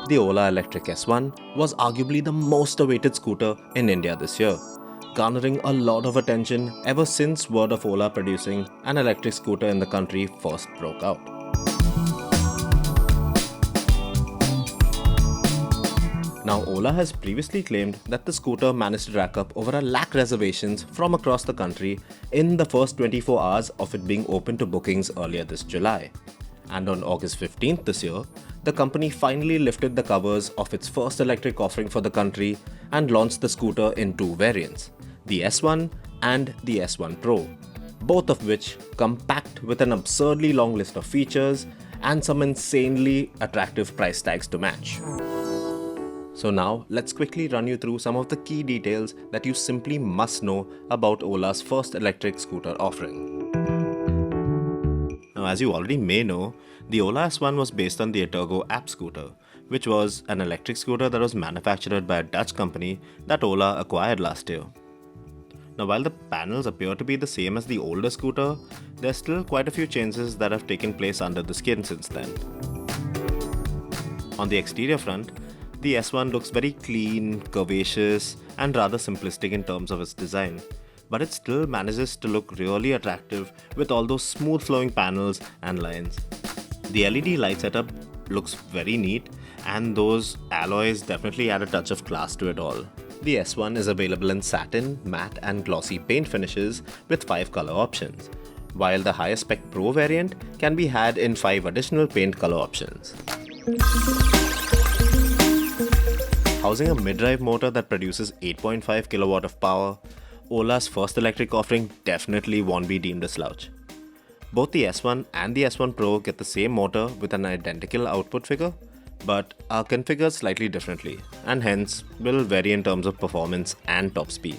the Ola Electric S1 was arguably the most awaited scooter in India this year, garnering a lot of attention ever since word of Ola producing an electric scooter in the country first broke out. Now, Ola has previously claimed that the scooter managed to rack up over 1 lakh reservations from across the country in the first 24 hours of it being open to bookings earlier this July. And on August 15th this year, the company finally lifted the covers of its first electric offering for the country and launched the scooter in 2 variants, the S1 and the S1 Pro, both of which come packed with an absurdly long list of features and some insanely attractive price tags to match. So now, let's quickly run you through some of the key details that you simply must know about Ola's first electric scooter offering. Now, as you already may know, the Ola S1 was based on the Ergo app scooter, which was an electric scooter that was manufactured by a Dutch company that Ola acquired last year. Now, while the panels appear to be the same as the older scooter, there's still quite a few changes that have taken place under the skin since then. On the exterior front, the S1 looks very clean, curvaceous, and rather simplistic in terms of its design, but it still manages to look really attractive with all those smooth flowing panels and lines. The LED light setup looks very neat, and those alloys definitely add a touch of class to it all. The S1 is available in satin, matte, and glossy paint finishes with 5 color options, while the higher spec Pro variant can be had in 5 additional paint color options. Housing a mid-drive motor that produces 8.5 kW of power, Ola's first electric offering definitely won't be deemed a slouch. Both the S1 and the S1 Pro get the same motor with an identical output figure, but are configured slightly differently, and hence will vary in terms of performance and top speed.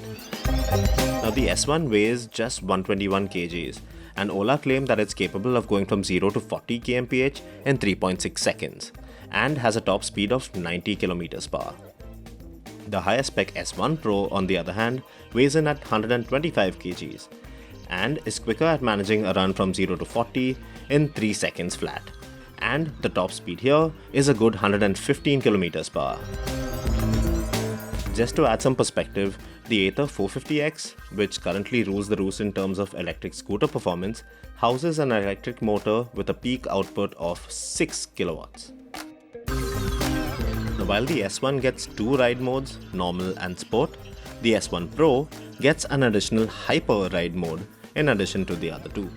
Now, the S1 weighs just 121 kgs, and Ola claim that it's capable of going from 0 to 40 kmph in 3.6 seconds, and has a top speed of 90 km/h. The higher spec S1 Pro, on the other hand, weighs in at 125 kgs and is quicker at managing a run from 0 to 40 in 3 seconds flat, and the top speed here is a good 115 km/h. Just to add some perspective, the Ather 450X, which currently rules the roost in terms of electric scooter performance, houses an electric motor with a peak output of 6 kilowatts. Now, while the S1 gets 2 ride modes, normal and sport, the S1 Pro gets an additional hyper ride mode in addition to the other 2.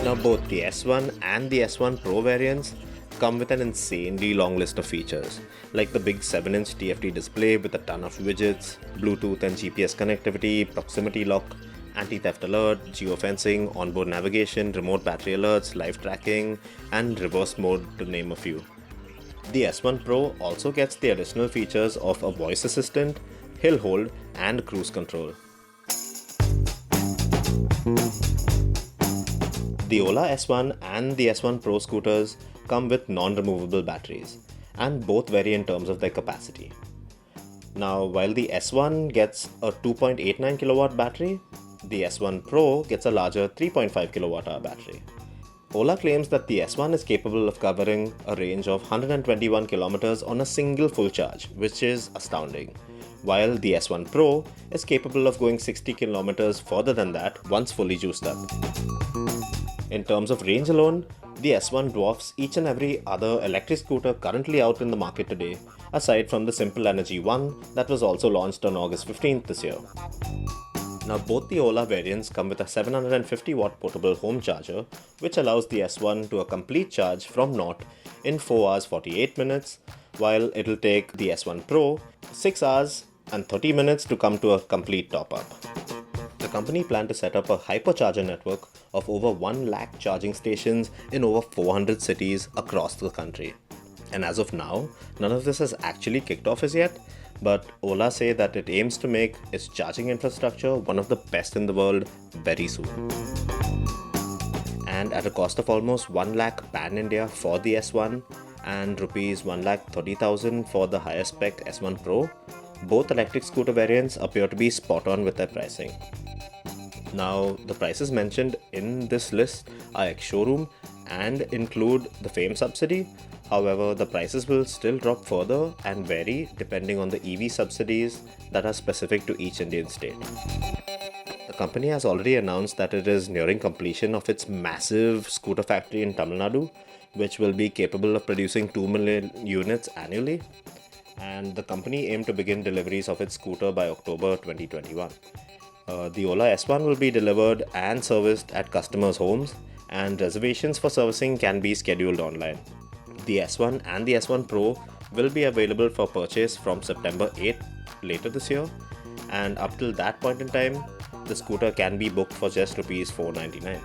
Now, both the S1 and the S1 Pro variants come with an insanely long list of features, like the big 7-inch TFT display with a ton of widgets, Bluetooth and GPS connectivity, proximity lock, anti-theft alert, geofencing, onboard navigation, remote battery alerts, live tracking, and reverse mode, to name a few. The S1 Pro also gets the additional features of a voice assistant, hill hold, and cruise control. The Ola S1 and the S1 Pro scooters come with non-removable batteries, and both vary in terms of their capacity. Now, while the S1 gets a 2.89 kilowatt battery, the S1 Pro gets a larger 3.5 kilowatt-hour battery. Ola claims that the S1 is capable of covering a range of 121 kilometers on a single full charge, which is astounding, while the S1 Pro is capable of going 60 kilometers further than that once fully juiced up. In terms of range alone, the S1 dwarfs each and every other electric scooter currently out in the market today, aside from the Simple Energy 1 that was also launched on August 15th this year. Now, both the Ola variants come with a 750-watt portable home charger, which allows the S1 to a complete charge from naught in 4 hours 48 minutes, while it'll take the S1 Pro 6 hours and 30 minutes to come to a complete top-up. The company planned to set up a hypercharger network of over 1 lakh charging stations in over 400 cities across the country. And as of now, none of this has actually kicked off as yet, but Ola say that it aims to make its charging infrastructure one of the best in the world very soon. And at a cost of almost 1 lakh pan-India for the S1 and rupees 1,30,000 for the higher spec S1 Pro, both electric scooter variants appear to be spot on with their pricing. Now, the prices mentioned in this list are ex-showroom and include the FAME subsidy, However, the prices will still drop further and vary depending on the EV subsidies that are specific to each Indian state. The company has already announced that it is nearing completion of its massive scooter factory in Tamil Nadu, which will be capable of producing 2 million units annually. And the company aimed to begin deliveries of its scooter by October 2021. The Ola S1 will be delivered and serviced at customers' homes, and reservations for servicing can be scheduled online. The S1 and the S1 Pro will be available for purchase from September 8th later this year, and up till that point in time, the scooter can be booked for just Rs 499.